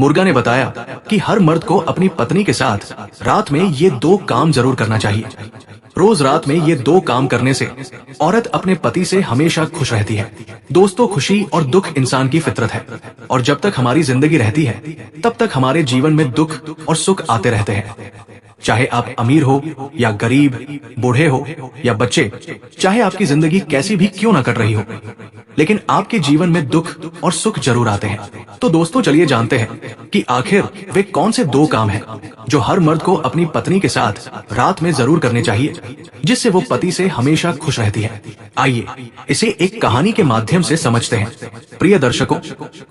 मुर्गा ने बताया कि हर मर्द को अपनी पत्नी के साथ रात में ये 2 काम जरूर करना चाहिए। रोज रात में ये 2 काम करने से औरत अपने पति से हमेशा खुश रहती है। दोस्तों, खुशी और दुख इंसान की फितरत है और जब तक हमारी जिंदगी रहती है तब तक हमारे जीवन में दुख और सुख आते रहते हैं। चाहे आप अमीर हो या गरीब, बूढ़े हो या बच्चे, चाहे आपकी जिंदगी कैसी भी क्यों ना कट रही हो, लेकिन आपके जीवन में दुख और सुख जरूर आते हैं। तो दोस्तों, चलिए जानते हैं कि आखिर वे कौन से 2 काम हैं जो हर मर्द को अपनी पत्नी के साथ रात में जरूर करने चाहिए, जिससे वो पति से हमेशा खुश रहती है। आइए इसे एक कहानी के माध्यम से समझते हैं। प्रिय दर्शकों,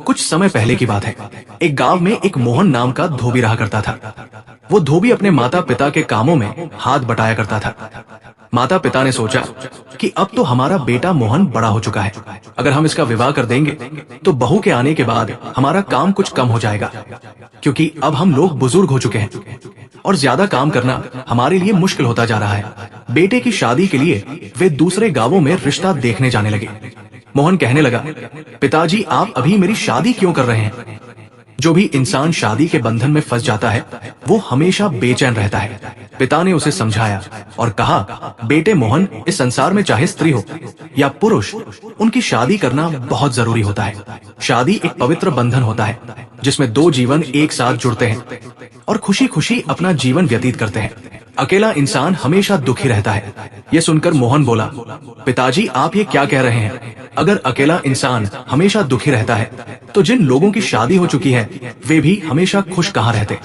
कुछ समय पहले की बात है। एक गांव में एक मोहन नाम का धोबी रहा करता था। वो धोबी अपने माता पिता के कामों में हाथ बटाया करता था। माता पिता ने सोचा कि अब तो हमारा बेटा मोहन बड़ा हो चुका है, अगर हम इसका विवाह कर देंगे तो बहू के आने के बाद हमारा काम कुछ कम हो जाएगा, क्योंकि अब हम लोग बुजुर्ग हो चुके हैं और ज्यादा काम करना हमारे लिए मुश्किल होता जा रहा है। बेटे की शादी के लिए वे दूसरे गांवों में रिश्ता देखने जाने लगे। मोहन कहने लगा, पिताजी, आप अभी मेरी शादी क्यों कर रहे हैं? जो भी इंसान शादी के बंधन में फंस जाता है वो हमेशा बेचैन रहता है। पिता ने उसे समझाया और कहा, बेटे मोहन, इस संसार में चाहे स्त्री हो या पुरुष, उनकी शादी करना बहुत जरूरी होता है। शादी एक पवित्र बंधन होता है जिसमें 2 जीवन एक साथ जुड़ते हैं और खुशी खुशी अपना जीवन व्यतीत करते हैं। अकेला इंसान हमेशा दुखी रहता है। ये सुनकर मोहन बोला, पिताजी, आप ये क्या कह रहे हैं? अगर अकेला इंसान हमेशा दुखी रहता है तो जिन लोगों की शादी हो चुकी है वे भी हमेशा खुश कहाँ रहते?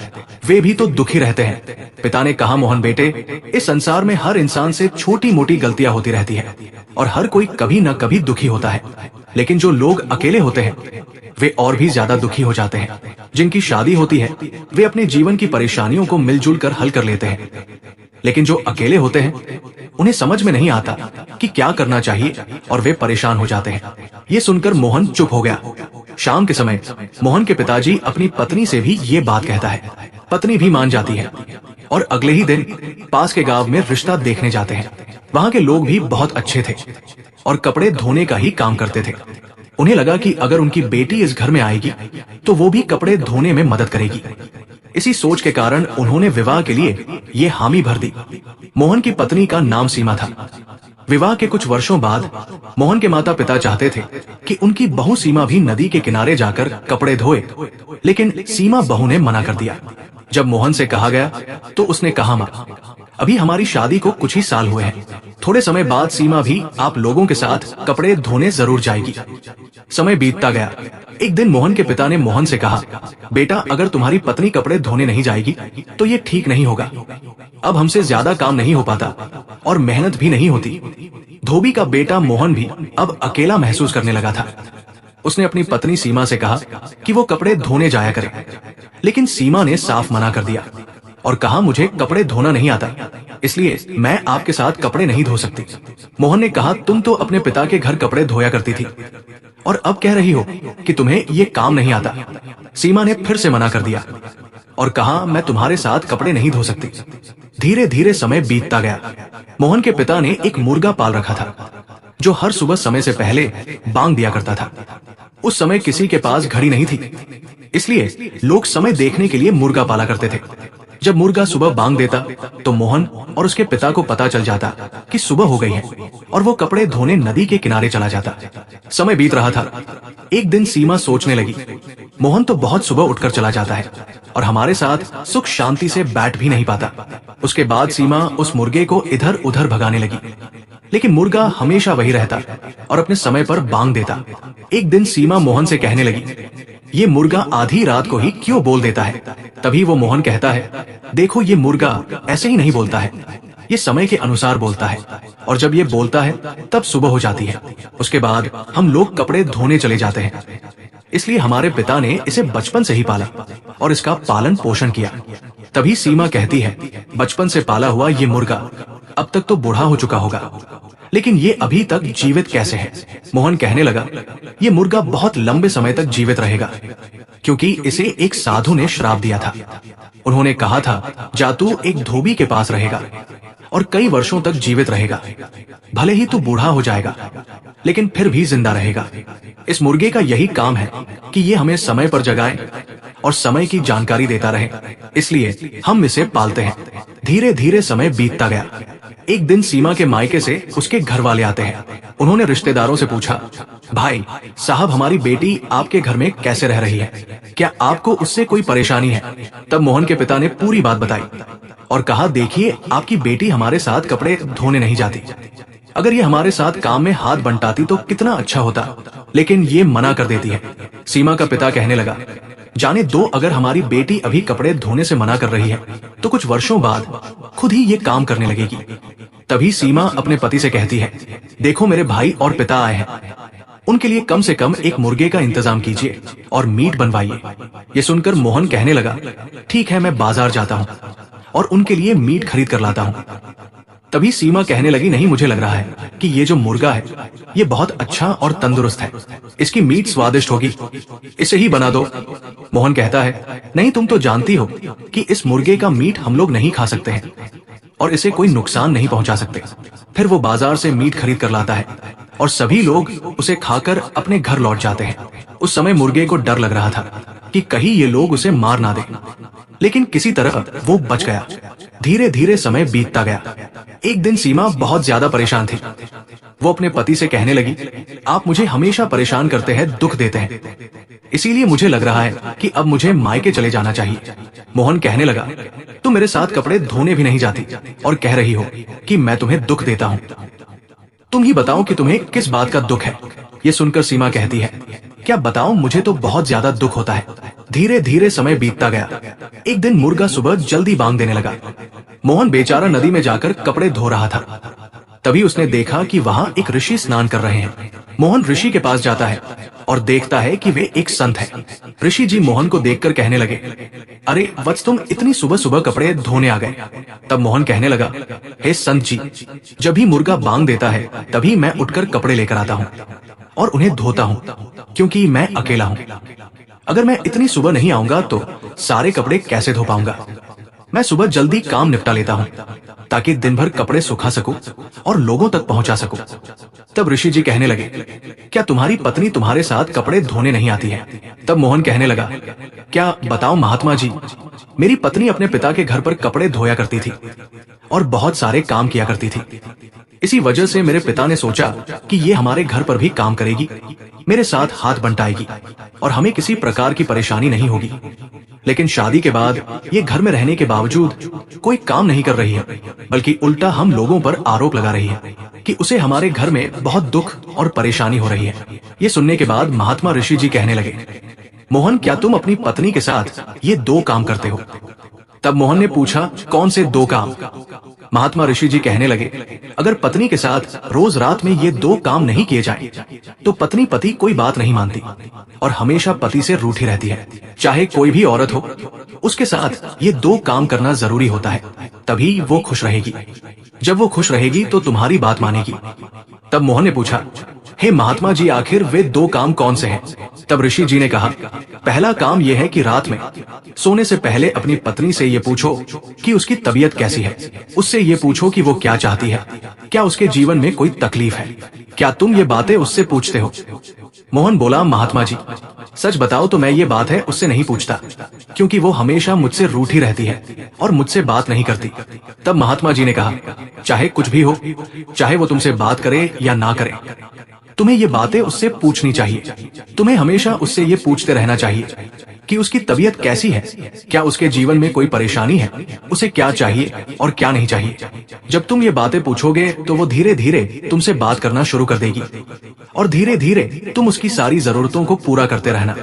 वे भी तो दुखी रहते हैं। पिता ने कहा, मोहन बेटे, इस संसार में हर इंसान से छोटी मोटी गलतियां होती रहती है और हर कोई कभी न कभी दुखी होता है, लेकिन जो लोग अकेले होते हैं वे और भी ज्यादा दुखी हो जाते हैं। जिनकी शादी होती है वे अपने जीवन की परेशानियों को मिलजुल कर हल कर लेते हैं, लेकिन जो अकेले होते हैं उन्हें समझ में नहीं आता कि क्या करना चाहिए और वे परेशान हो जाते हैं। ये सुनकर मोहन चुप हो गया। शाम के समय मोहन के पिताजी अपनी पत्नी से भी ये बात कहता है। पत्नी भी मान जाती है और अगले ही दिन पास के गांव में रिश्ता देखने जाते हैं। वहां के लोग भी बहुत अच्छे थे और कपड़े धोने का ही काम करते थे। उन्हें लगा कि अगर उनकी बेटी इस घर में आएगी तो वो भी कपड़े धोने में मदद करेगी। इसी सोच के कारण उन्होंने विवाह के लिए ये हामी भर दी। मोहन की पत्नी का नाम सीमा था। विवाह के कुछ वर्षों बाद मोहन के माता पिता चाहते थे कि उनकी बहू सीमा भी नदी के किनारे जाकर कपड़े धोए, लेकिन सीमा बहू ने मना कर दिया। जब मोहन से कहा गया तो उसने कहा, मां, अभी हमारी शादी को कुछ ही साल हुए हैं। थोड़े समय बाद सीमा भी आप लोगों के साथ कपड़े धोने जरूर जाएगी। समय बीतता गया। एक दिन मोहन के पिता ने मोहन से कहा, बेटा, अगर तुम्हारी पत्नी कपड़े धोने नहीं जाएगी तो ये ठीक नहीं होगा। अब हमसे ज्यादा काम नहीं हो पाता और मेहनत भी नहीं होती। धोबी का बेटा मोहन भी अब अकेला महसूस करने लगा था। उसने अपनी पत्नी सीमा से कहा कि वो कपड़े धोने जाया करे, लेकिन सीमा ने साफ मना कर दिया और कहा, मुझे कपड़े धोना नहीं आता, इसलिए मैं आपके साथ कपड़े नहीं धो सकती। मोहन ने कहा, तुम तो अपने पिता के घर कपड़े धोया करती थी और अब कह रही हो कि तुम्हें ये काम नहीं आता। सीमा ने फिर से मना कर दिया और कहा, मैं तुम्हारे साथ कपड़े नहीं धो सकती। धीरे धीरे समय बीतता गया। मोहन के पिता ने एक मुर्गा पाल रखा था जो हर सुबह समय से पहले बांग दिया करता था। उस समय किसी के पास घड़ी नहीं थी, इसलिए लोग समय देखने के लिए मुर्गा पाला करते थे। जब मुर्गा सुबह बांग देता तो मोहन और उसके पिता को पता चल जाता कि सुबह हो गई है और वो कपड़े धोने नदी के किनारे चला जाता। समय बीत रहा था। एक दिन सीमा सोचने लगी, मोहन तो बहुत सुबह उठकर चला जाता है और हमारे साथ सुख शांति से बैठ भी नहीं पाता। उसके बाद सीमा उस मुर्गे को इधर उधर भगाने लगी, लेकिन मुर्गा हमेशा वही रहता और अपने समय पर बांग देता। एक दिन सीमा मोहन से कहने लगी, ये मुर्गा आधी रात को ही क्यों बोल देता है? तभी वो मोहन कहता है, देखो, ये मुर्गा ऐसे ही नहीं बोलता है, ये समय के अनुसार बोलता है और जब ये बोलता है तब सुबह हो जाती है। उसके बाद हम लोग कपड़े धोने चले जाते हैं। इसलिए हमारे पिता ने इसे बचपन से ही पाला और इसका पालन पोषण किया। तभी सीमा कहती है, बचपन से पाला हुआ ये मुर्गा अब तक तो बूढ़ा हो चुका होगा, लेकिन ये अभी तक जीवित कैसे है? मोहन कहने लगा, ये मुर्गा बहुत लंबे समय तक जीवित रहेगा, क्योंकि इसे एक साधु ने श्राप दिया था। उन्होंने कहा था, जा तू एक धोबी के पास रहेगा और कई वर्षों तक जीवित रहेगा। भले ही तू बूढ़ा हो जाएगा, लेकिन फिर भी जिंदा रहेगा। इस मुर्गे का यही काम है कि ये हमें समय पर जगाए और समय की जानकारी देता रहे, इसलिए हम इसे पालते हैं। धीरे धीरे समय बीतता गया। एक दिन सीमा के मायके से उसके घर वाले आते हैं। उन्होंने रिश्तेदारों से पूछा, भाई साहब, हमारी बेटी आपके घर में कैसे रह रही है? क्या आपको उससे कोई परेशानी है? तब मोहन के पिता ने पूरी बात बताई और कहा, देखिए, आपकी बेटी हमारे साथ कपड़े धोने नहीं जाती। अगर ये हमारे साथ काम में हाथ बंटाती तो कितना अच्छा होता, लेकिन ये मना कर देती है। सीमा का पिता कहने लगा, जाने दो, अगर हमारी बेटी अभी कपड़े धोने से मना कर रही है तो कुछ वर्षों बाद खुद ही ये काम करने लगेगी। तभी सीमा अपने पति से कहती है, देखो, मेरे भाई और पिता आए हैं, उनके लिए कम से कम एक मुर्गे का इंतजाम कीजिए और मीट बनवाइए। ये सुनकर मोहन कहने लगा, ठीक है, मैं बाजार जाता हूँ और उनके लिए मीट खरीद कर लाता हूँ। तभी सीमा कहने लगी, नहीं, मुझे लग रहा है कि ये जो मुर्गा है ये बहुत अच्छा और तंदुरुस्त है, इसकी मीट स्वादिष्ट होगी, इसे ही बना दो। मोहन कहता है, नहीं, तुम तो जानती हो कि इस मुर्गे का मीट हम लोग नहीं खा सकते हैं और इसे कोई नुकसान नहीं पहुंचा सकते। फिर वो बाजार से मीट खरीद कर लाता है और सभी लोग उसे खाकर अपने घर लौट जाते हैं। उस समय मुर्गे को डर लग रहा था कि कहीं ये लोग उसे मार ना दें, लेकिन किसी तरह वो बच गया। धीरे धीरे समय बीतता गया। एक दिन सीमा बहुत ज्यादा परेशान थी। वो अपने पति से कहने लगी, आप मुझे हमेशा परेशान करते हैं, दुख देते हैं, इसीलिए मुझे लग रहा है कि अब मुझे मायके चले जाना चाहिए। मोहन कहने लगा, तुम मेरे साथ कपड़े धोने भी नहीं जाती और कह रही हो कि मैं तुम्हें दुख देता हूँ। तुम ही बताओ कि तुम्हें किस बात का दुख है? ये सुनकर सीमा कहती है, क्या बताऊं, मुझे तो बहुत ज्यादा दुख होता है। धीरे धीरे समय बीतता गया। एक दिन मुर्गा सुबह जल्दी बांग देने लगा। मोहन बेचारा नदी में जाकर कपड़े धो रहा था। तभी उसने देखा कि वहां एक ऋषि स्नान कर रहे हैं। मोहन ऋषि के पास जाता है और देखता है कि वे एक संत हैं। ऋषि जी मोहन को देखकर कहने लगे, अरे वत्स, तुम इतनी सुबह सुबह कपड़े धोने आ गए। तब मोहन कहने लगा, हे संत जी, जब भी मुर्गा बांग देता है तभी मैं उठकर कपड़े लेकर आता हूँ और उन्हें धोता हूँ, क्योंकि मैं अकेला हूँ। अगर मैं इतनी सुबह नहीं आऊंगा तो सारे कपड़े कैसे धो पाऊंगा? मैं सुबह जल्दी काम निपटा लेता हूँ ताकि दिन भर कपड़े सुखा सकूं और लोगों तक पहुंचा सकूं। तब ऋषि जी कहने लगे, क्या तुम्हारी पत्नी तुम्हारे साथ कपड़े धोने नहीं आती है? तब मोहन कहने लगा, क्या बताओ महात्मा जी, मेरी पत्नी अपने पिता के घर पर कपड़े धोया करती थी और बहुत सारे काम किया करती थी। इसी वजह से मेरे पिता ने सोचा कि ये हमारे घर पर भी काम करेगी, मेरे साथ हाथ बंटाएगी और हमें किसी प्रकार की परेशानी नहीं होगी। लेकिन शादी के बाद ये घर में रहने के बावजूद कोई काम नहीं कर रही है, बल्कि उल्टा हम लोगों पर आरोप लगा रही है कि उसे हमारे घर में बहुत दुख और परेशानी हो रही है। ये सुनने के बाद महात्मा ऋषि जी कहने लगे, मोहन, क्या तुम अपनी पत्नी के साथ ये 2 काम करते हो? तब मोहन ने पूछा, कौन से 2 काम? महात्मा ऋषि जी कहने लगे, अगर पत्नी के साथ रोज रात में ये 2 काम नहीं किए जाए तो पत्नी पति कोई बात नहीं मानती और हमेशा पति से रूठी रहती है। चाहे कोई भी औरत हो, उसके साथ ये 2 काम करना जरूरी होता है, तभी वो खुश रहेगी। जब वो खुश रहेगी तो तुम्हारी बात मानेगी। तब मोहन ने पूछा, हे महात्मा जी, आखिर वे 2 काम कौन से हैं? तब ऋषि जी ने कहा, पहला काम यह है कि रात में सोने से पहले अपनी पत्नी से ये पूछो कि उसकी तबीयत कैसी है। उससे ये पूछो कि वो क्या चाहती है, क्या उसके जीवन में कोई तकलीफ है। क्या तुम ये बातें उससे पूछते हो? मोहन बोला, महात्मा जी, सच बताओ तो मैं ये बात है उससे नहीं पूछता, क्योंकि वो हमेशा मुझसे रूठी रहती है और मुझसे बात नहीं करती। तब महात्मा जी ने कहा, चाहे कुछ भी हो, चाहे वो तुमसे बात करे या ना करे, तुम्हें ये बातें उससे पूछनी चाहिए। तुम्हें हमेशा उससे ये पूछते रहना चाहिए कि उसकी तबीयत कैसी है, क्या उसके जीवन में कोई परेशानी है, उसे क्या चाहिए और क्या नहीं चाहिए। जब तुम ये बातें पूछोगे तो वो धीरे धीरे तुमसे बात करना शुरू कर देगी और धीरे धीरे तुम उसकी सारी जरूरतों को पूरा करते रहना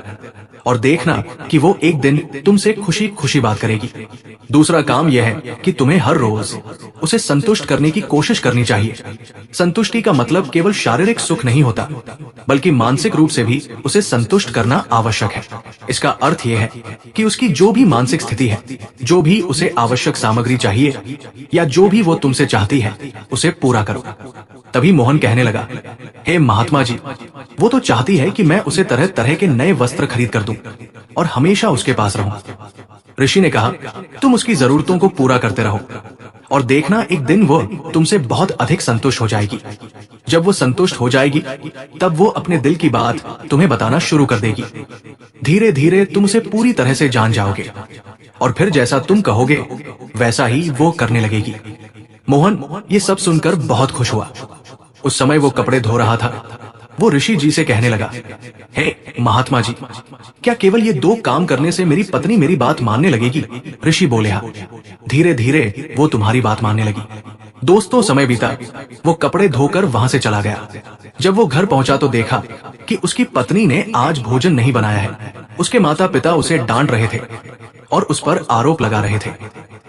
और देखना कि वो एक दिन तुमसे खुशी खुशी बात करेगी। दूसरा काम यह है कि तुम्हें हर रोज उसे संतुष्ट करने की कोशिश करनी चाहिए। संतुष्टि का मतलब केवल शारीरिक सुख नहीं होता, बल्कि मानसिक रूप से भी उसे संतुष्ट करना आवश्यक है। इसका अर्थ यह है कि उसकी जो भी मानसिक स्थिति है, जो भी उसे आवश्यक सामग्री चाहिए या जो भी वो तुमसे चाहती है, उसे पूरा करो। तभी मोहन कहने लगा, हे महात्मा जी, वो तो चाहती है कि मैं उसे तरह तरह के नए वस्त्र खरीद कर दूं और हमेशा उसके पास रहूं। ऋषि ने कहा, तुम उसकी जरूरतों को पूरा करते रहो और देखना एक दिन वो तुमसे बहुत अधिक संतुष्ट हो जाएगी। जब वो संतुष्ट हो जाएगी तब वो अपने दिल की बात तुम्हें बताना शुरू कर देगी। धीरे धीरे तुम उसे पूरी तरह से जान जाओगे और फिर जैसा तुम कहोगे वैसा ही वो करने लगेगी। मोहन ये सब सुनकर बहुत खुश हुआ। उस समय वो कपड़े धो रहा था। वो ऋषि जी से कहने लगा, हे महात्मा जी, क्या केवल ये 2 काम करने से मेरी पत्नी मेरी बात मानने लगेगी? ऋषि बोले, हाँ, धीरे धीरे वो तुम्हारी बात मानने लगी। दोस्तों, समय बीता। वो कपड़े धोकर वहां से चला गया। जब वो घर पहुंचा तो देखा कि उसकी पत्नी ने आज भोजन नहीं बनाया है। उसके माता पिता उसे डांट रहे थे और उस पर आरोप लगा रहे थे।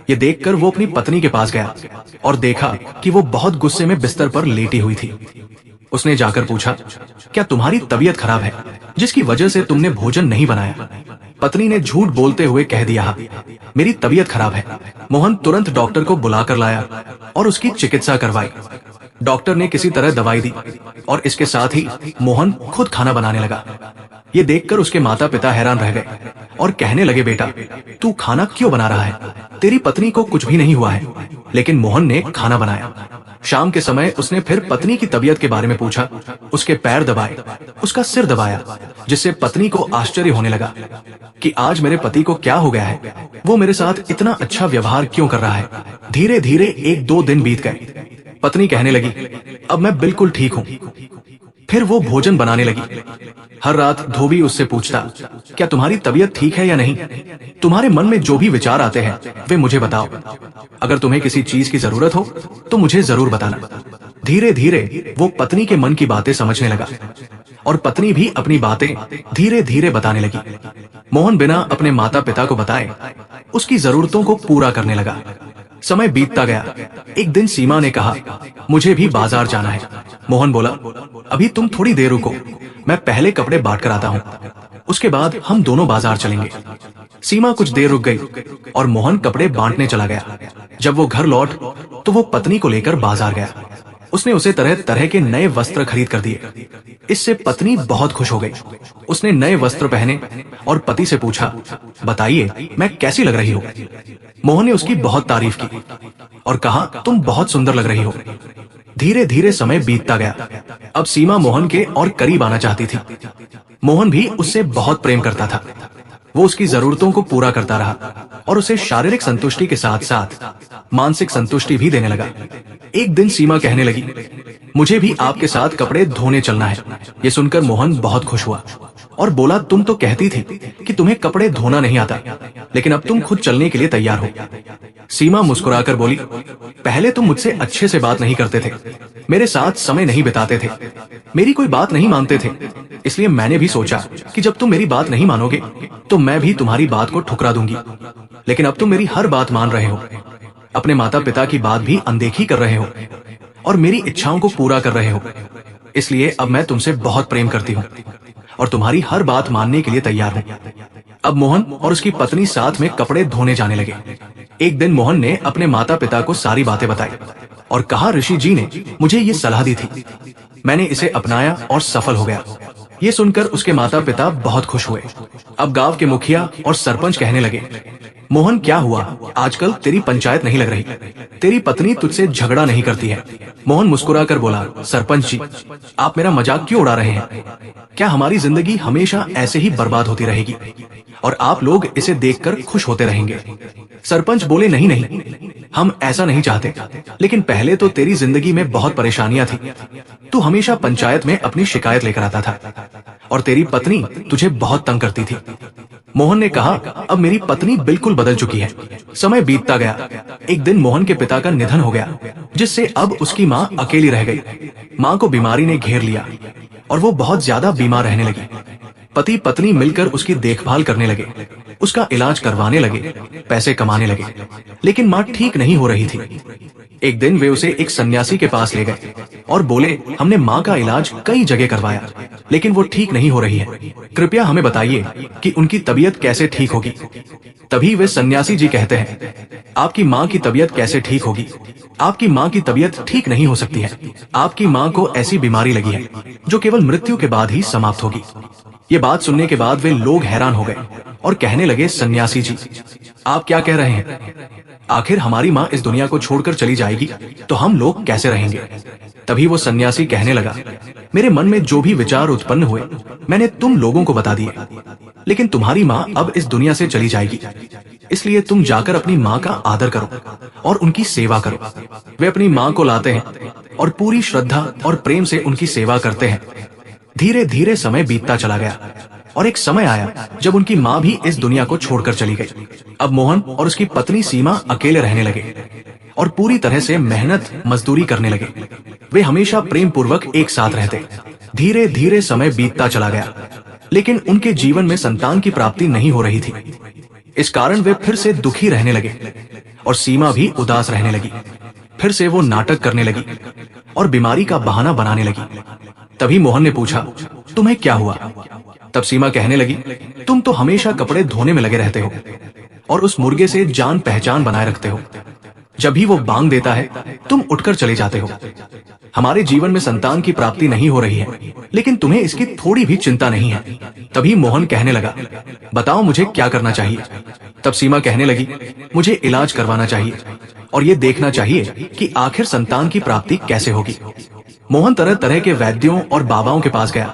ये देखकर वो अपनी पत्नी के पास गया और देखा कि वो बहुत गुस्से में बिस्तर पर लेटी हुई थी। उसने जाकर पूछा, क्या तुम्हारी तबीयत खराब है जिसकी वजह से तुमने भोजन नहीं बनाया? पत्नी ने झूठ बोलते हुए कह दिया, मेरी तबीयत खराब है। मोहन तुरंत डॉक्टर को बुलाकर लाया और उसकी चिकित्सा करवाई। डॉक्टर ने किसी तरह दवाई दी और इसके साथ ही मोहन खुद खाना बनाने लगा। ये देखकर उसके माता पिता हैरान रह गए और कहने लगे, बेटा, तू खाना क्यों बना रहा है? तेरी पत्नी को कुछ भी नहीं हुआ है। लेकिन मोहन ने खाना बनाया। शाम के समय उसने फिर पत्नी की तबीयत के बारे में पूछा। उसके पैर दबाए, उसका सिर दबाया, जिससे पत्नी को आश्चर्य होने लगा कि आज मेरे पति को क्या हो गया है, वो मेरे साथ इतना अच्छा व्यवहार क्यों कर रहा है। धीरे धीरे 1-2 दिन बीत गए। पत्नी कहने लगी, अब मैं बिल्कुल ठीक हूँ। फिर वो भोजन बनाने लगी। हर रात धोबी उससे पूछता, क्या तुम्हारी तबीयत ठीक है या नहीं? तुम्हारे मन में जो भी विचार आते हैं वे मुझे बताओ। अगर तुम्हें किसी चीज की जरूरत हो तो मुझे जरूर बताना। धीरे धीरे वो पत्नी के मन की बातें समझने लगा और पत्नी भी अपनी बातें धीरे धीरे बताने लगी। मोहन बिना अपने माता पिता को बताए उसकी जरूरतों को पूरा करने लगा। समय बीतता गया। एक दिन सीमा ने कहा, मुझे भी बाजार जाना है। मोहन बोला, अभी तुम थोड़ी देर रुको, मैं पहले कपड़े बांट कर आता हूँ, उसके बाद हम दोनों बाजार चलेंगे। सीमा कुछ देर रुक गई और मोहन कपड़े बांटने चला गया। जब वो घर लौट तो वो पत्नी को लेकर बाजार गया। उसने उसे तरह तरह के नए वस्त्र खरीद कर दिए। इससे पत्नी बहुत खुश हो गई। उसने नए वस्त्र पहने और पति से पूछा, बताइए मैं कैसी लग रही हूँ? मोहन ने उसकी बहुत तारीफ की और कहा, तुम बहुत सुंदर लग रही हो। धीरे धीरे समय बीतता गया। अब सीमा मोहन के और करीब आना चाहती थी। मोहन भी उससे बहुत प्रेम करता था। वो उसकी जरूरतों को पूरा करता रहा और उसे शारीरिक संतुष्टि के साथ साथ मानसिक संतुष्टि भी देने लगा। एक दिन सीमा कहने लगी, मुझे भी आपके साथ कपड़े धोने चलना है। ये सुनकर मोहन बहुत खुश हुआ और बोला, तुम तो कहती थी कि तुम्हें कपड़े धोना नहीं आता, लेकिन अब तुम खुद चलने के लिए तैयार हो। सीमा मुस्कुराकर बोली, पहले तुम मुझसे अच्छे से बात नहीं करते थे, मेरे साथ समय नहीं बिताते थे, मेरी कोई बात नहीं मानते थे। इसलिए मैंने भी सोचा कि जब तुम मेरी बात नहीं मानोगे तो मैं भी तुम्हारी बात को ठुकरा दूंगी। लेकिन अब तुम मेरी हर बात मान रहे हो, अपने माता पिता की बात भी अनदेखी कर रहे हो और मेरी इच्छाओं को पूरा कर रहे हो। इसलिए अब मैं तुमसे बहुत प्रेम करती हूँ और तुम्हारी हर बात मानने के लिए तैयार हूँ। अब मोहन और उसकी पत्नी साथ में कपड़े धोने जाने लगे। एक दिन मोहन ने अपने माता पिता को सारी बातें बताई और कहा, ऋषि जी ने मुझे ये सलाह दी थी, मैंने इसे अपनाया और सफल हो गया। ये सुनकर उसके माता पिता बहुत खुश हुए। अब गांव के मुखिया और सरपंच कहने लगे, मोहन क्या हुआ, आजकल तेरी पंचायत नहीं लग रही, तेरी पत्नी तुझसे झगड़ा नहीं करती है। मोहन मुस्कुराकर बोला, सरपंच जी, आप मेरा मजाक क्यों उड़ा रहे हैं? क्या हमारी जिंदगी हमेशा ऐसे ही बर्बाद होती रहेगी और आप लोग इसे देखकर खुश होते रहेंगे? सरपंच बोले, नहीं नहीं, हम ऐसा नहीं चाहते, लेकिन पहले तो तेरी जिंदगी में बहुत परेशानियां थी। तू हमेशा पंचायत में अपनी शिकायत लेकर आता था और तेरी पत्नी तुझे बहुत तंग करती थी। मोहन ने कहा, अब मेरी पत्नी बिल्कुल बदल चुकी है। समय बीतता गया। एक दिन मोहन के पिता का निधन हो गया, जिससे अब उसकी माँ अकेली रह गई। माँ को बीमारी ने घेर लिया और वो बहुत ज्यादा बीमार रहने लगी। पति पत्नी मिलकर उसकी देखभाल करने लगे, उसका इलाज करवाने लगे, पैसे कमाने लगे, लेकिन माँ ठीक नहीं हो रही थी। एक दिन वे उसे एक सन्यासी के पास ले गए और बोले, हमने माँ का इलाज कई जगह करवाया, लेकिन वो ठीक नहीं हो रही है, कृपया हमें बताइए कि उनकी तबीयत कैसे ठीक होगी। तभी वे सन्यासी जी कहते हैं, आपकी माँ की तबीयत कैसे ठीक होगी? आपकी माँ की तबीयत ठीक नहीं हो सकती है। आपकी माँ को ऐसी बीमारी लगी है जो केवल मृत्यु के बाद ही समाप्त होगी। ये बात सुनने के बाद वे लोग हैरान हो गए और कहने लगे, सन्यासी जी, आप क्या कह रहे हैं? आखिर हमारी माँ इस दुनिया को छोड़कर चली जाएगी तो हम लोग कैसे रहेंगे। तभी वो सन्यासी कहने लगा, मेरे मन में जो भी विचार उत्पन्न हुए मैंने तुम लोगों को बता दिए, लेकिन तुम्हारी माँ अब इस दुनिया से चली जाएगी, इसलिए तुम जाकर अपनी माँ का आदर करो और उनकी सेवा करो। वे अपनी माँ को लाते हैं और पूरी श्रद्धा और प्रेम से उनकी सेवा करते हैं। धीरे धीरे समय बीतता चला गया और एक समय आया जब उनकी माँ भी इस दुनिया को छोड़कर चली गई। अब मोहन और उसकी पत्नी सीमा अकेले रहने लगे और पूरी तरह से मेहनत मजदूरी करने लगे। वे हमेशा प्रेम पूर्वक एक साथ रहते। धीरे धीरे समय बीतता चला गया, लेकिन उनके जीवन में संतान की प्राप्ति नहीं हो रही थी। इस कारण वे फिर से दुखी रहने लगे और सीमा भी उदास रहने लगी। फिर से वो नाटक करने लगी और बीमारी का बहाना बनाने लगी। तभी मोहन ने पूछा, तुम्हें क्या हुआ? तब सीमा कहने लगी, तुम तो हमेशा कपड़े धोने में लगे रहते हो और उस मुर्गे से जान पहचान बनाए रखते हो। जब भी वो बांग देता है तुम उठकर चले जाते हो। हमारे जीवन में संतान की प्राप्ति नहीं हो रही है, लेकिन तुम्हें इसकी थोड़ी भी चिंता नहीं है। तभी मोहन कहने लगा, बताओ मुझे क्या करना चाहिए। तब सीमा कहने लगी, मुझे इलाज करवाना चाहिए और ये देखना चाहिए कि आखिर संतान की प्राप्ति कैसे होगी। मोहन तरह तरह के वैद्यों और बाबाओं के पास गया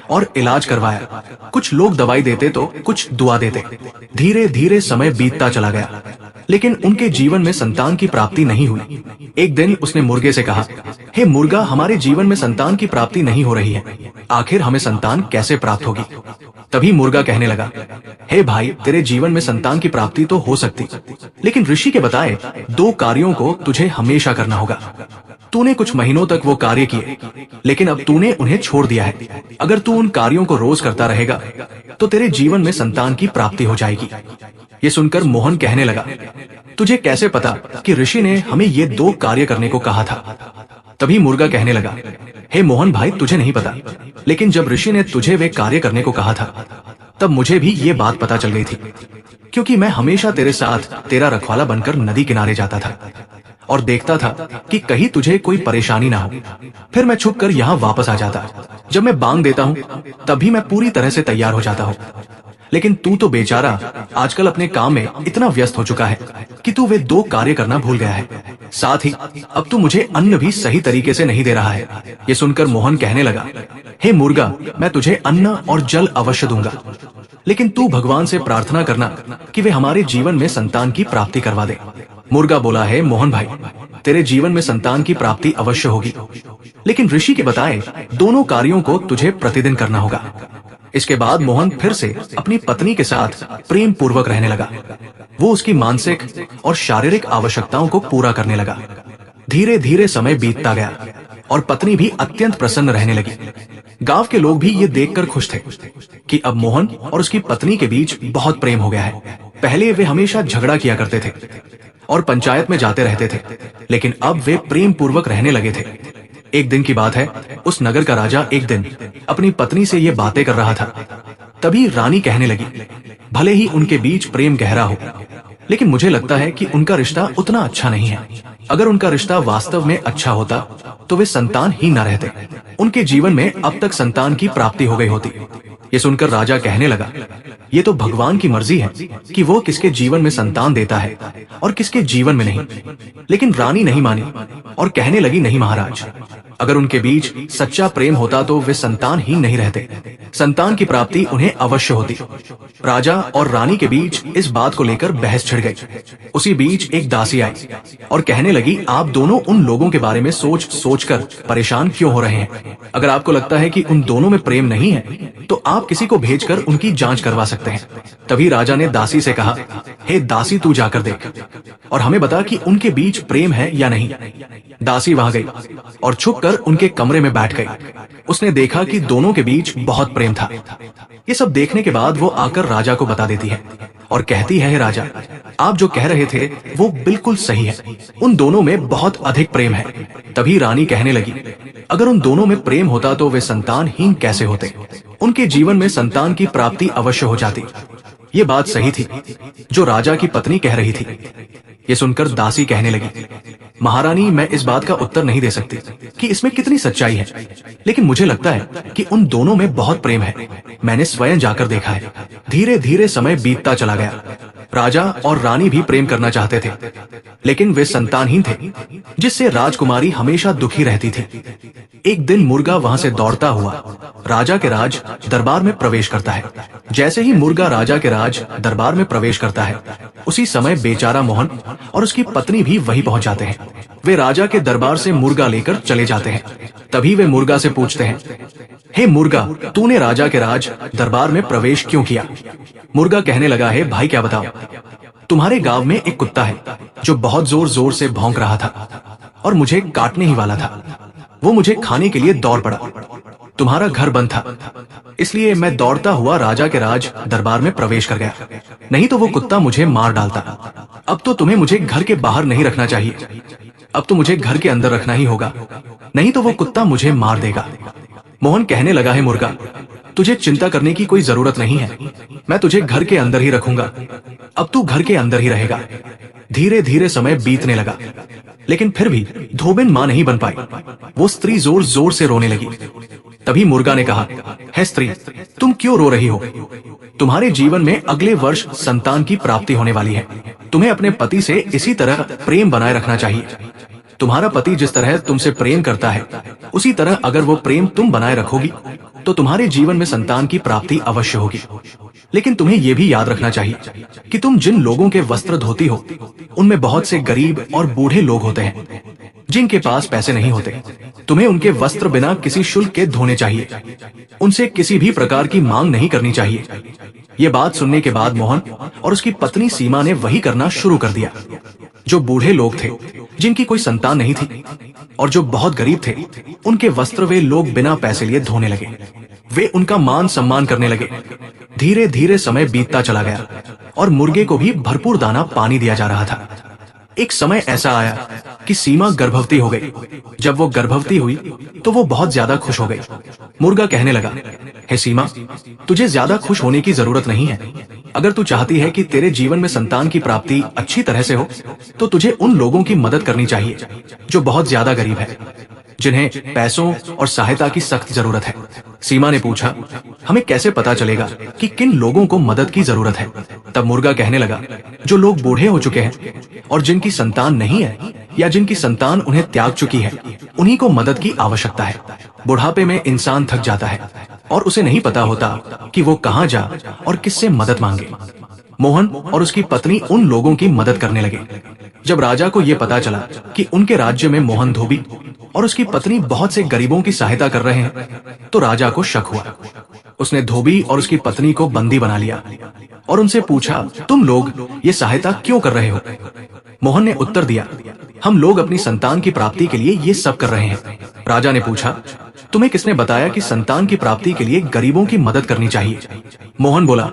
और इलाज करवाया। कुछ लोग दवाई देते तो कुछ दुआ देते। धीरे धीरे समय बीतता चला गया, लेकिन उनके जीवन में संतान की प्राप्ति नहीं हुई। एक दिन उसने मुर्गे से कहा, हे मुर्गा, हमारे जीवन में संतान की प्राप्ति नहीं हो रही है, आखिर हमें संतान कैसे प्राप्त होगी। तभी मुर्गा कहने लगा, हे भाई, तेरे जीवन में संतान की प्राप्ति तो हो सकती, लेकिन ऋषि के बताए 2 कार्यों को तुझे हमेशा करना होगा। तूने कुछ महीनों तक वो कार्य किए, लेकिन अब तूने उन्हें छोड़ दिया है। अगर तू उन कार्यों को रोज करता रहेगा तो तेरे जीवन में संतान की प्राप्ति हो जाएगी। ये सुनकर मोहन कहने लगा, तुझे कैसे पता कि ऋषि ने हमें ये 2 कार्य करने को कहा था। तभी मुर्गा कहने लगा, हे मोहन भाई, तुझे नहीं पता, लेकिन जब ऋषि ने तुझे वे कार्य करने को कहा था तब मुझे भी ये बात पता चल गई थी, क्योंकि मैं हमेशा तेरे साथ तेरा रखवाला बनकर नदी किनारे जाता था और देखता था कि कहीं तुझे कोई परेशानी ना हो। फिर मैं छुप कर यहाँ वापस आ जाता। जब मैं बांग देता हूँ तभी मैं पूरी तरह से तैयार हो जाता हूँ, लेकिन तू तो बेचारा आजकल अपने काम में इतना व्यस्त हो चुका है कि तू वे 2 कार्य करना भूल गया है। साथ ही अब तू मुझे अन्न भी सही तरीके से नहीं दे रहा है। ये सुनकर मोहन कहने लगा, हे मुर्गा, मैं तुझे अन्न और जल अवश्य दूंगा, लेकिन तू भगवान से प्रार्थना करना कि वे हमारे जीवन में संतान की प्राप्ति करवा दे। मुर्गा बोला, है मोहन भाई, तेरे जीवन में संतान की प्राप्ति अवश्य होगी, लेकिन ऋषि के बताए 2 कार्यों को तुझे प्रतिदिन करना होगा। इसके बाद मोहन फिर से अपनी पत्नी के साथ प्रेम पूर्वक रहने लगा। वो उसकी मानसिक और शारीरिक आवश्यकताओं को पूरा करने लगा। धीरे धीरे समय बीतता गया और पत्नी भी अत्यंत प्रसन्न रहने लगी। गांव के लोग भी ये देखकर खुश थे कि अब मोहन और उसकी पत्नी के बीच बहुत प्रेम हो गया है। पहले वे हमेशा झगड़ा किया करते थे और पंचायत में जाते रहते थे, लेकिन अब वे प्रेम पूर्वक रहने लगे थे। एक दिन की बात है, उस नगर का राजा एक दिन अपनी पत्नी से ये बातें कर रहा था। तभी रानी कहने लगी, भले ही उनके बीच प्रेम गहरा हो, लेकिन मुझे लगता है कि उनका रिश्ता उतना अच्छा नहीं है। अगर उनका रिश्ता वास्तव में अच्छा होता तो वे संतान ही न रहते। उनके जीवन में अब तक संतान की प्राप्ति हो गई होती। ये सुनकर राजा कहने लगा, ये तो भगवान की मर्जी है कि वो किसके जीवन में संतान देता है और किसके जीवन में नहीं। लेकिन रानी नहीं मानी और कहने लगी, नहीं महाराज, अगर उनके बीच सच्चा प्रेम होता तो वे संतान ही नहीं रहते, संतान की प्राप्ति उन्हें अवश्य होती। राजा और रानी के बीच इस बात को लेकर बहस छिड़ गई। उसी बीच एक दासी आई और कहने लगी, आप दोनों उन लोगों के बारे में सोच सोच कर परेशान क्यों हो रहे हैं? अगर आपको लगता है कि उन दोनों में प्रेम नहीं है तो आप किसी को भेजकर उनकी जांच करवा सकते हैं। तभी राजा ने दासी से कहा, हे दासी, तू जाकर देख और हमें बता कि उनके बीच प्रेम है या नहीं। दासी वहां गई और छुपकर उनके कमरे में बैठ गई। उसने देखा कि दोनों के बीच बहुत प्रेम था। ये सब देखने के बाद वो आकर राजा को बता देती है और कहती है, राजा, आप जो कह रहे थे वो बिल्कुल सही है, उन दोनों में बहुत अधिक प्रेम है। तभी रानी कहने लगी, अगर उन दोनों में प्रेम होता तो वे संतानहीन कैसे होते? उनके जीवन में संतान की प्राप्ति अवश्य हो जाती। ये बात सही थी जो राजा की पत्नी कह रही थी। ये सुनकर दासी कहने लगी, महारानी, मैं इस बात का उत्तर नहीं दे सकती कि इसमें कितनी सच्चाई है, लेकिन मुझे लगता है कि उन दोनों में बहुत प्रेम है। मैंने स्वयं जाकर देखा है। धीरे धीरे समय बीतता चला गया। राजा और रानी भी प्रेम करना चाहते थे, लेकिन वे संतानहीन थे, जिससे राजकुमारी हमेशा दुखी रहती थी। एक दिन मुर्गा वहां से दौड़ता हुआ राजा के राज दरबार में प्रवेश करता है। जैसे ही मुर्गा राजा के राज दरबार में प्रवेश करता है, उसी समय बेचारा मोहन और उसकी पत्नी भी वहीं पहुंच जाते हैं। वे राजा के दरबार से मुर्गा लेकर चले जाते हैं। तभी वे मुर्गा से पूछते हैं, हे मुर्गा, तूने राजा के राज दरबार में प्रवेश क्यों किया? मुर्गा कहने लगा, है भाई, क्या बताओ, तुम्हारे गांव में एक कुत्ता है जो बहुत जोर जोर से भौंक रहा था और मुझे काटने ही वाला था। वो मुझे खाने के लिए दौड़ पड़ा। तुम्हारा घर बंद था, इसलिए मैं दौड़ता हुआ राजा के राज दरबार में प्रवेश कर गया, नहीं तो वो कुत्ता मुझे मार डालता। अब तो तुम्हें मुझे घर के बाहर नहीं रखना चाहिए, अब तो मुझे घर के अंदर रखना ही होगा, नहीं तो वो कुत्ता मुझे मार देगा। मोहन कहने लगा, है मुर्गा, तुझे चिंता करने की कोई जरूरत नहीं है, मैं तुझे घर के अंदर ही रखूंगा। अब तू घर के अंदर ही रहेगा। धीरे धीरे समय बीतने लगा, लेकिन फिर भी धोबिन मां नहीं बन पाई। वो स्त्री जोर जोर से रोने लगी। तभी मुर्गा ने कहा, है स्त्री, तुम क्यों रो रही हो? तुम्हारे जीवन में अगले वर्ष संतान की प्राप्ति होने वाली है। तुम्हें अपने पति से इसी तरह प्रेम बनाए रखना चाहिए। तुम्हारा पति जिस तरह तुमसे प्रेम करता है, उसी तरह अगर वो प्रेम तुम बनाए रखोगी तो तुम्हारे जीवन में संतान की प्राप्ति अवश्य होगी। लेकिन तुम्हें यह भी याद रखना चाहिए कि तुम जिन लोगों के वस्त्र धोती हो, उनमें बहुत से गरीब और बूढ़े लोग होते हैं जिनके पास पैसे नहीं होते। तुम्हें उनके वस्त्र बिना किसी शुल्क के धोने चाहिए, उनसे किसी भी प्रकार की मांग नहीं करनी चाहिए। ये बात सुनने के बाद मोहन और उसकी पत्नी सीमा ने वही करना शुरू कर दिया। जो बूढ़े लोग थे, जिनकी कोई संतान नहीं थी और जो बहुत गरीब थे, उनके वस्त्र वे लोग बिना पैसे लिए धोने लगे। वे उनका मान सम्मान करने लगे। धीरे धीरे समय बीतता चला गया और मुर्गे को भी भरपूर दाना पानी दिया जा रहा था। एक समय ऐसा आया कि सीमा गर्भवती हो गई। जब वो गर्भवती हुई तो वो बहुत ज्यादा खुश हो गई। मुर्गा कहने लगा, हे सीमा, तुझे ज्यादा खुश होने की जरूरत नहीं है। अगर तू चाहती है कि तेरे जीवन में संतान की प्राप्ति अच्छी तरह से हो, तो तुझे उन लोगों की मदद करनी चाहिए जो बहुत ज्यादा गरीब है, जिन्हें पैसों और सहायता की सख्त जरूरत है। सीमा ने पूछा, हमें कैसे पता चलेगा कि किन लोगों को मदद की जरूरत है? तब मुर्गा कहने लगा, जो लोग बूढ़े हो चुके हैं और जिनकी संतान नहीं है या जिनकी संतान उन्हें त्याग चुकी है, उन्हीं को मदद की आवश्यकता है। बुढ़ापे में इंसान थक जाता है और उसे नहीं पता होता कि वो कहाँ जा और किससे मदद मांगे। मोहन और उसकी पत्नी उन लोगों की मदद करने लगे। जब राजा को ये पता चला कि उनके राज्य में मोहन धोबी और उसकी पत्नी बहुत से गरीबों की सहायता कर रहे हैं, तो राजा को शक हुआ। उसने धोबी और उसकी पत्नी को बंदी बना लिया और उनसे पूछा, तुम लोग ये सहायता क्यों कर रहे हो? मोहन ने उत्तर दिया, हम लोग अपनी संतान की प्राप्ति के लिए ये सब कर रहे हैं। राजा ने पूछा, तुम्हें किसने बताया कि संतान की प्राप्ति के लिए गरीबों की मदद करनी चाहिए? मोहन बोला,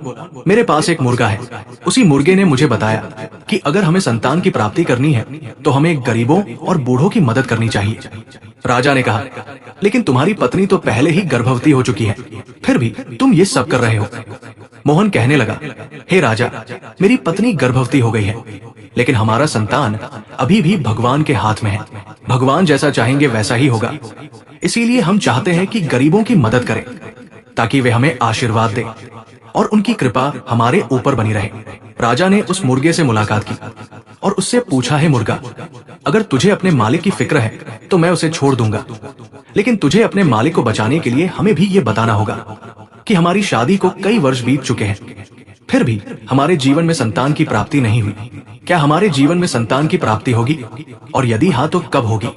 मेरे पास एक मुर्गा है। उसी मुर्गे ने मुझे बताया कि अगर हमें संतान की प्राप्ति करनी है तो हमें गरीबों और बूढ़ों की मदद करनी चाहिए। राजा ने कहा, लेकिन तुम्हारी पत्नी तो पहले ही गर्भवती हो चुकी है, फिर भी तुम ये सब कर रहे हो। मोहन कहने लगा, हे राजा, मेरी पत्नी गर्भवती हो गई है, लेकिन हमारा संतान अभी भी भगवान के हाथ में है। भगवान जैसा चाहेंगे वैसा ही होगा। इसीलिए हम चाहते हैं कि गरीबों की मदद करें ताकि वे हमें आशीर्वाद दें और उनकी कृपा हमारे ऊपर बनी रहे। राजा ने उस मुर्गे से मुलाकात की और उससे पूछा, है मुर्गा, अगर तुझे अपने मालिक की फिक्र है तो मैं उसे छोड़ दूंगा, लेकिन तुझे अपने मालिक को बचाने के लिए हमें भी ये बताना होगा कि हमारी शादी को कई वर्ष बीत चुके हैं, फिर भी हमारे जीवन में संतान की प्राप्ति नहीं हुई। क्या हमारे जीवन में संतान की प्राप्ति होगी, और यदि हाँ तो कब होगी?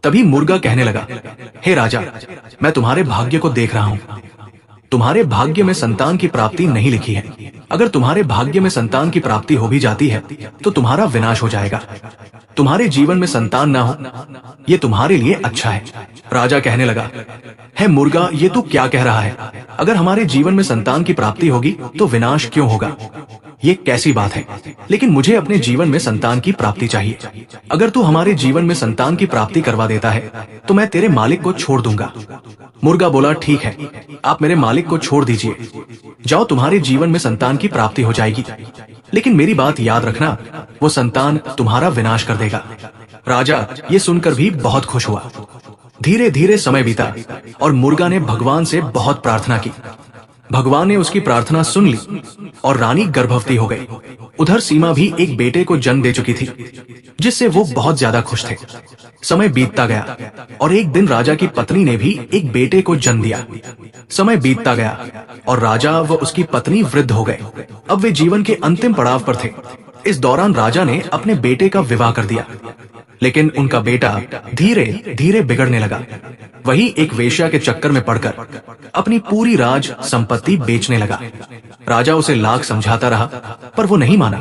तभी मुर्गा कहने लगा, हे राजा, मैं तुम्हारे भाग्य को देख रहा हूँ। तुम्हारे भाग्य में संतान की प्राप्ति नहीं लिखी है। अगर तुम्हारे भाग्य में संतान की प्राप्ति हो भी जाती है तो तुम्हारा विनाश हो जाएगा। तुम्हारे जीवन में संतान ना हो, ये तुम्हारे लिए अच्छा है। राजा कहने लगा, है मुर्गा, ये तू क्या कह रहा है? अगर हमारे जीवन में संतान की प्राप्ति होगी तो विनाश क्यों होगा? ये कैसी बात है? लेकिन मुझे अपने जीवन में संतान की प्राप्ति चाहिए। अगर तू हमारे जीवन में संतान की प्राप्ति करवा देता है तो मैं तेरे मालिक को छोड़ दूंगा। मुर्गा बोला, ठीक है, आप मेरे मालिक को छोड़ दीजिए, जाओ, तुम्हारे जीवन में संतान की प्राप्ति हो जाएगी। लेकिन मेरी बात याद रखना, वो संतान तुम्हारा विनाश कर देगा। राजा ये सुनकर भी बहुत खुश हुआ। धीरे धीरे समय बीता और मुर्गा ने भगवान से बहुत प्रार्थना की। भगवान ने उसकी प्रार्थना सुन ली और रानी गर्भवती हो गई। उधर सीमा भी एक बेटे को जन्म दे चुकी थी, जिससे वो बहुत ज्यादा खुश थे। समय बीतता गया और एक दिन राजा की पत्नी ने भी एक बेटे को जन्म दिया। समय बीतता गया और राजा व उसकी पत्नी वृद्ध हो गए। अब वे जीवन के अंतिम पड़ाव पर थे। इस दौरान राजा ने अपने बेटे का विवाह कर दिया, लेकिन उनका बेटा धीरे धीरे बिगड़ने लगा। वही एक वेश्या के चक्कर में पड़कर अपनी पूरी राज संपत्ति बेचने लगा। राजा उसे लाख समझाता रहा, पर वो नहीं माना,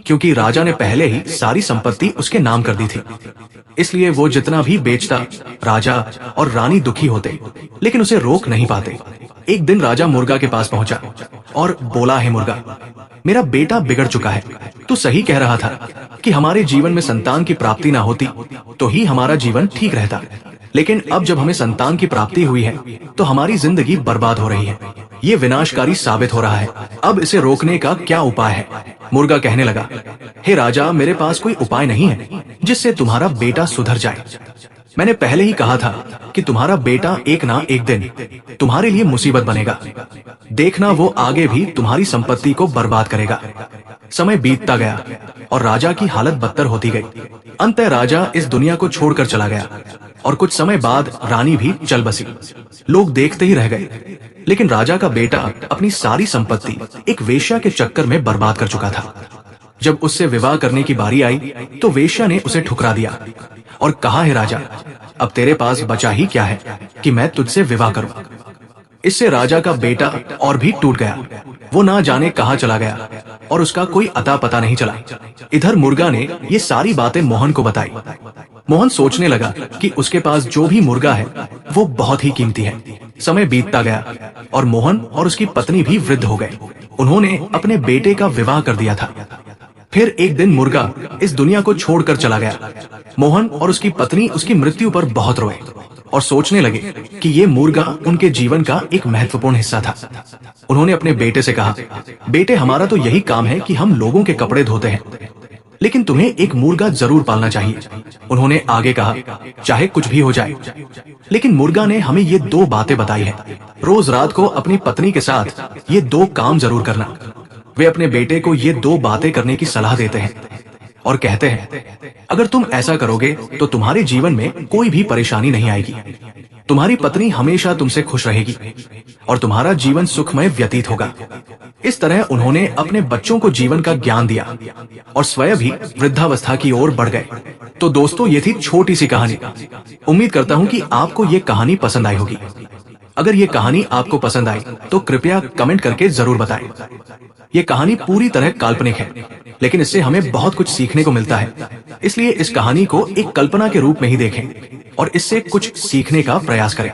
क्योंकि राजा ने पहले ही सारी संपत्ति उसके नाम कर दी थी। इसलिए वो जितना भी बेचता, राजा और रानी दुखी होते, लेकिन उसे रोक नहीं पाते। एक दिन राजा मुर्गा के पास पहुंचा और बोला, है मुर्गा, मेरा बेटा बिगड़ चुका है। तू सही कह रहा था कि हमारे जीवन में संतान की प्राप्ति ना होती तो ही हमारा जीवन ठीक रहता, लेकिन अब जब हमें संतान की प्राप्ति हुई है तो हमारी जिंदगी बर्बाद हो रही है। ये विनाशकारी साबित हो रहा है। अब इसे रोकने का क्या उपाय है? मुर्गा कहने लगा, हे राजा, मेरे पास कोई उपाय नहीं है जिससे तुम्हारा बेटा सुधर जाए। मैंने पहले ही कहा था कि तुम्हारा बेटा एक ना एक दिन तुम्हारे लिए मुसीबत बनेगा। देखना, वो आगे भी तुम्हारी संपत्ति को बर्बाद करेगा। समय बीतता गया और राजा की हालत बदतर होती गई। अंततः राजा इस दुनिया को छोड़कर चला गया और कुछ समय बाद रानी भी चल बसी। लोग देखते ही रह गए, लेकिन राजा का बेटा अपनी सारी संपत्ति एक वेश्या के चक्कर में बर्बाद कर चुका था। जब उससे विवाह करने की बारी आई तो वेश्या ने उसे ठुकरा दिया और कहा, है राजा, अब तेरे पास बचा ही क्या है कि मैं तुझसे विवाह करूं। इससे राजा का बेटा और भी टूट गया। वो ना जाने कहां चला गया और उसका कोई अता पता नहीं चला। इधर मुर्गा ने ये सारी बातें मोहन को बताई। मोहन सोचने लगा कि उसके पास जो भी मुर्गा है वो बहुत ही कीमती है। समय बीतता गया और मोहन और उसकी पत्नी भी वृद्ध हो गए। उन्होंने अपने बेटे का विवाह कर दिया था। फिर एक दिन मुर्गा इस दुनिया को छोड़कर चला गया। मोहन और उसकी पत्नी उसकी मृत्यु पर बहुत रोए और सोचने लगे कि ये मुर्गा उनके जीवन का एक महत्वपूर्ण हिस्सा था। उन्होंने अपने बेटे से कहा, बेटे, हमारा तो यही काम है कि हम लोगों के कपड़े धोते हैं, लेकिन तुम्हें एक मुर्गा जरूर पालना चाहिए। उन्होंने आगे कहा, चाहे कुछ भी हो जाए, लेकिन मुर्गा ने हमें ये दो बातें बताई है। रोज रात को अपनी पत्नी के साथ ये दो काम जरूर करना। वे अपने बेटे को ये दो बातें करने की सलाह देते हैं और कहते हैं, अगर तुम ऐसा करोगे तो तुम्हारे जीवन में कोई भी परेशानी नहीं आएगी। तुम्हारी पत्नी हमेशा तुमसे खुश रहेगी और तुम्हारा जीवन सुखमय व्यतीत होगा। इस तरह उन्होंने अपने बच्चों को जीवन का ज्ञान दिया और स्वयं भी वृद्धावस्था की ओर बढ़ गए। तो दोस्तों, ये थी छोटी सी कहानी। उम्मीद करता हूँ कि आपको ये कहानी पसंद आई होगी। अगर ये कहानी आपको पसंद आई तो कृपया कमेंट करके जरूर बताएं। ये कहानी पूरी तरह काल्पनिक है, लेकिन इससे हमें बहुत कुछ सीखने को मिलता है। इसलिए इस कहानी को एक कल्पना के रूप में ही देखें और इससे कुछ सीखने का प्रयास करें।